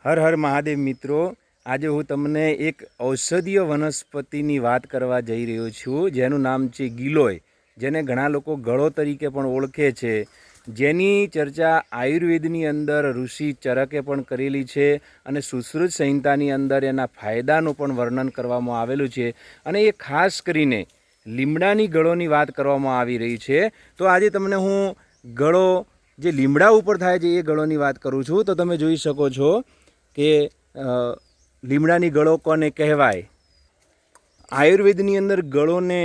હર હર મહાદેવ મિત્રો, આજે હું તમને એક ઔષધીય વનસ્પતિની વાત કરવા જઈ રહ્યો છું, જેનું નામ છે ગિલોય, જેને ઘણા લોકો ગળો તરીકે પણ ઓળખે છે, જેની ચર્ચા આયુર્વેદની અંદર ઋષિ ચરકે પણ કરેલી છે અને સુશ્રુત સંહિતાની અંદર એના ફાયદાનું પણ વર્ણન કરવામાં આવેલું છે. અને એ ખાસ કરીને લીમડાની ગળોની વાત કરવામાં આવી રહી છે. તો આજે તમને હું ગળો જે લીમડા ઉપર થાય છે એ ગળોની વાત કરું છું. તો તમે જોઈ શકો છો કે લીમડાની ગળો કોને કહેવાય. આયુર્વેદની અંદર ગળોને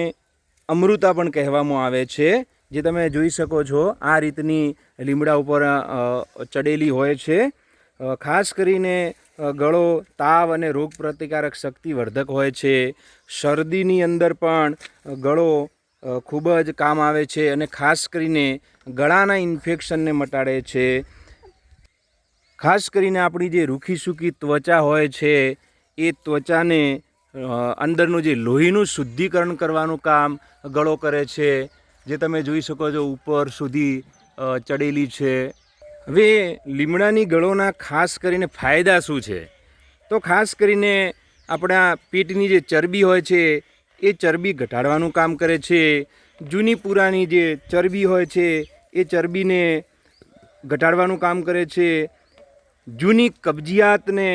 અમૃતા પણ કહેવામાં આવે છે, જે તમે જોઈ શકો છો આ રીતની લીમડા ઉપર ચડેલી હોય છે. ખાસ કરીને ગળો તાવ અને રોગ પ્રતિકારક શક્તિવર્ધક હોય છે. શરદીની અંદર પણ ગળો ખૂબ જ કામ આવે છે અને ખાસ કરીને ગળાના ઇન્ફેક્શનને મટાડે છે. ખાસ કરીને આપણી જે રૂખી સૂકી ત્વચા હોય છે એ ત્વચાને અંદરનું જે લોહીનું શુદ્ધિકરણ કરવાનું કામ ગળો કરે છે, જે તમે જોઈ શકો છો ઉપર સુધી ચડેલી છે. હવે લીમડાની ગળોના ખાસ કરીને ફાયદા શું છે? તો ખાસ કરીને આપણા પેટની જે ચરબી હોય છે એ ચરબી ઘટાડવાનું કામ કરે છે. જૂની પુરાની જે ચરબી હોય છે એ ચરબીને ઘટાડવાનું કામ કરે છે. જૂની કબજિયાતને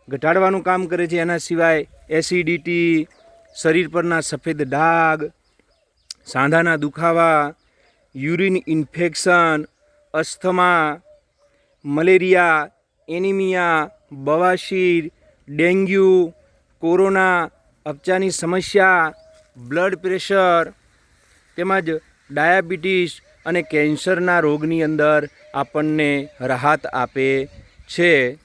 ઘટાડવાનું કામ કરે છે. એના સિવાય એસિડિટી, શરીર પરના સફેદ ડાઘ, સાંધાના દુખાવા, urine infection, asthma, malaria, anaemia, બવાસીર, ડેન્ગ્યુ, કોરોના, અપચાની સમસ્યા, બ્લડ પ્રેશર તેમજ ડાયાબિટીસ અને કેન્સરના રોગની અંદર આપણને રાહત આપે છે.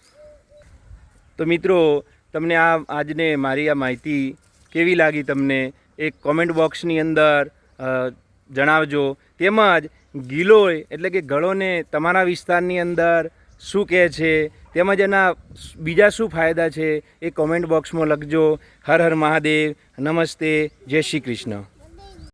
તો મિત્રો, તમને આજને મારી આ માહિતી કેવી લાગી તમને એક કોમેન્ટ બોક્સની અંદર જણાવજો. તેમજ ગિલોય એટલે કે ગળોને તમારા વિસ્તારની અંદર શું કહે છે, તેમજ એના બીજા શું ફાયદા છે એ કોમેન્ટ બોક્સમાં લખજો. હર હર મહાદેવ, નમસ્તે, જય શ્રી કૃષ્ણ.